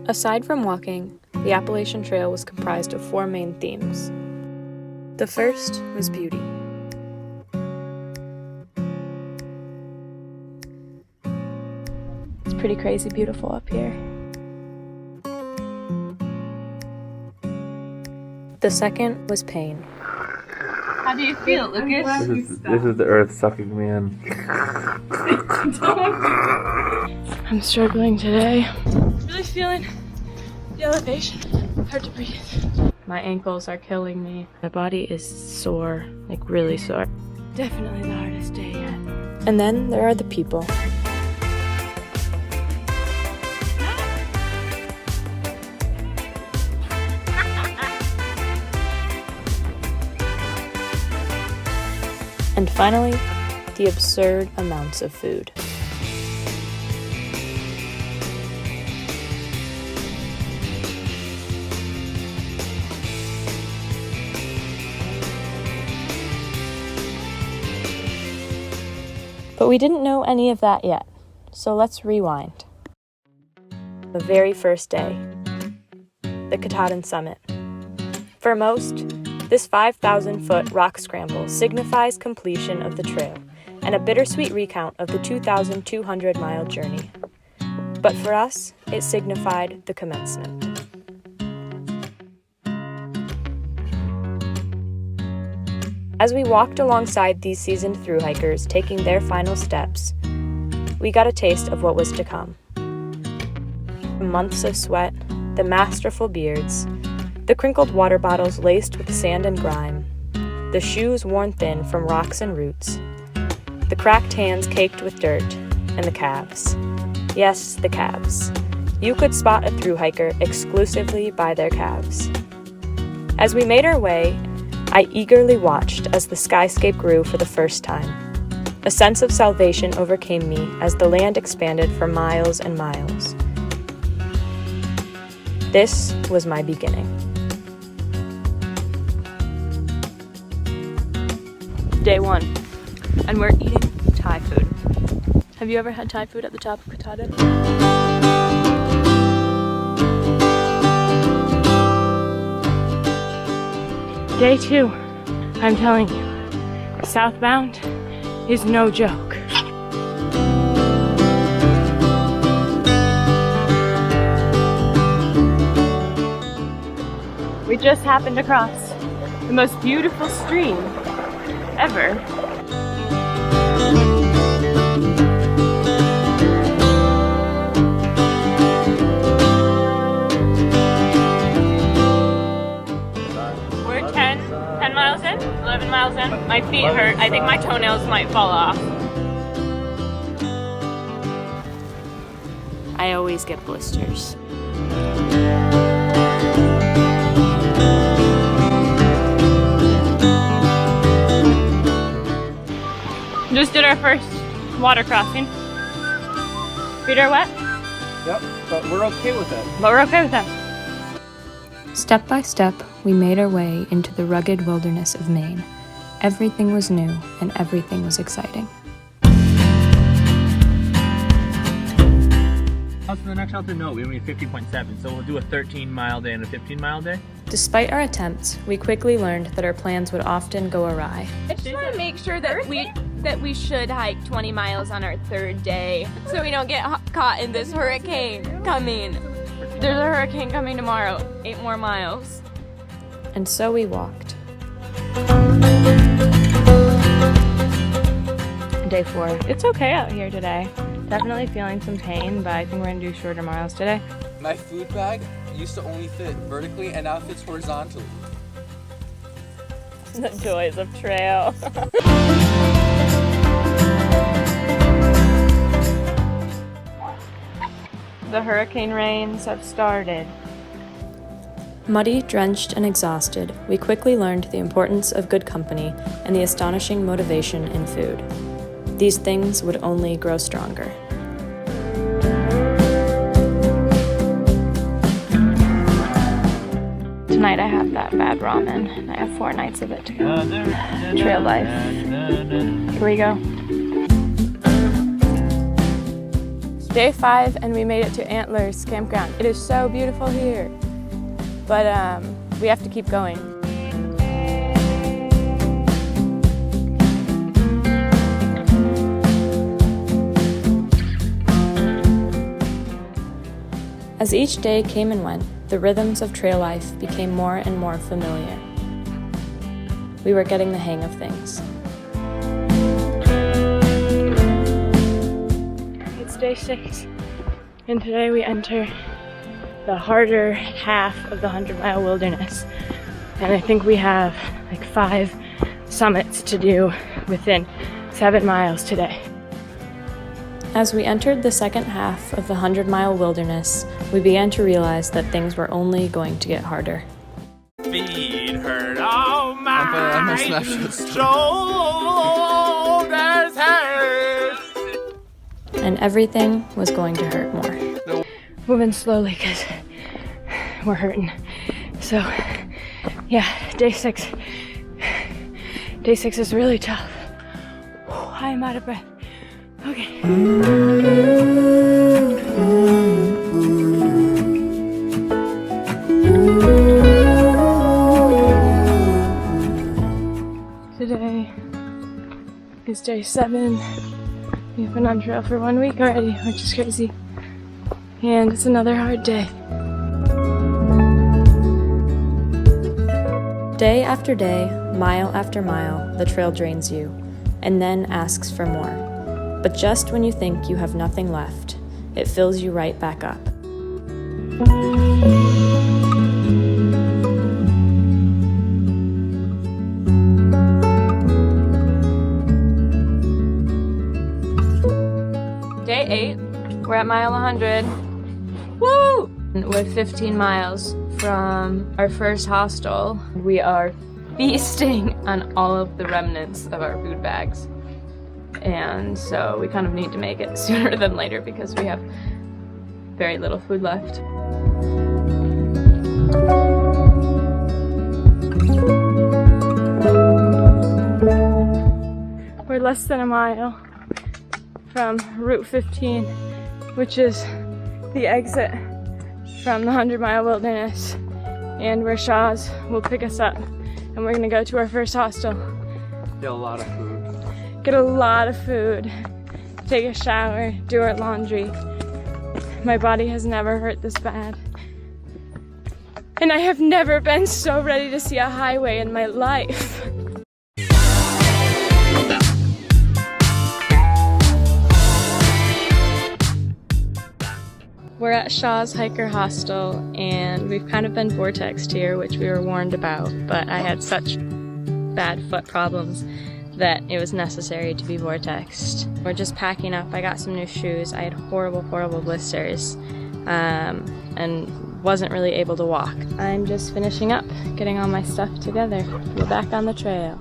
Aside from walking, the Appalachian Trail was comprised of 4 main themes. The first was beauty. It's pretty crazy beautiful up here. The second was pain. How do you feel, Lucas? This is the earth sucking me in. I'm struggling today. Really feeling the elevation. Hard to breathe. My ankles are killing me. My body is sore, like really sore. Definitely the hardest day yet. And then there are the people. And finally, the absurd amounts of food. But we didn't know any of that yet, so let's rewind. The very first day, the Katahdin Summit. For most, this 5,000-foot rock scramble signifies completion of the trail and a bittersweet recount of the 2,200-mile journey. But for us, it signified the commencement. As we walked alongside these seasoned thru-hikers taking their final steps, we got a taste of what was to come. Months of sweat, the masterful beards, the crinkled water bottles laced with sand and grime, the shoes worn thin from rocks and roots, the cracked hands caked with dirt, and the calves. Yes, the calves. You could spot a thru-hiker exclusively by their calves. As we made our way, I eagerly watched as the skyscape grew for the first time. A sense of salvation overcame me as the land expanded for miles and miles. This was my beginning. Day 1, and we're eating Thai food. Have you ever had Thai food at the top of Katahdin? Day 2, I'm telling you, Southbound is no joke. We just happened across the most beautiful stream ever. We're 10 miles in, 11 miles in. My feet hurt. I think my toenails might fall off. I always get blisters. Just did our first water crossing. Feet are wet? Yep, but we're okay with it. But we're okay with that. Step by step, we made our way into the rugged wilderness of Maine. Everything was new and everything was exciting. For the next altitude, no, we only need 50.7, so we'll do a 13-mile day and a 15-mile day. Despite our attempts, we quickly learned that our plans would often go awry. I just want to make sure that we should hike 20 miles on our 3rd day so we don't get caught in this hurricane coming. There's a hurricane coming tomorrow, 8 more miles. And so we walked. Day 4. It's okay out here today. Definitely feeling some pain, but I think we're gonna do shorter miles today. My food bag used to only fit vertically and now fits horizontally. The joys of trail. The hurricane rains have started. Muddy, drenched, and exhausted, we quickly learned the importance of good company and the astonishing motivation in food. These things would only grow stronger. Tonight I have that bad ramen, and I have 4 nights of it to go. Trail life. Here we go. Day 5 and we made it to Antlers campground. It is so beautiful here, but we have to keep going. As each day came and went, the rhythms of trail life became more and more familiar. We were getting the hang of things. It's day 6, and today we enter the harder half of the 100-mile wilderness. And I think we have like 5 summits to do within 7 miles today. As we entered the second half of the 100-mile wilderness, we began to realize that things were only going to get harder. Feed her all my shoulders hurt. And everything was going to hurt more. Moving slowly because we're hurting. So, yeah, day 6. Day 6 is really tough. I am out of breath. Okay. Today is day 7. We've been on trail for 1 week already, which is crazy. And it's another hard day. Day after day, mile after mile, the trail drains you, and then asks for more. But just when you think you have nothing left, it fills you right back up. Day 8, we're at mile 100. Woo! We're 15 miles from our first hostel. We are feasting on all of the remnants of our food bags. And so we kind of need to make it sooner than later because we have very little food left. We're less than a mile from Route 15, which is the exit from the 100-mile wilderness, and where Shaw's will pick us up. And we're gonna go to our first hostel. Get a lot of food. Get a lot of food, take a shower, do our laundry. My body has never hurt this bad. And I have never been so ready to see a highway in my life. We're at Shaw's Hiker Hostel, and we've kind of been vortexed here, which we were warned about, but I had such bad foot problems that it was necessary to be vortexed. We're just packing up. I got some new shoes. I had horrible blisters, and wasn't really able to walk. I'm just finishing up, getting all my stuff together. We're back on the trail.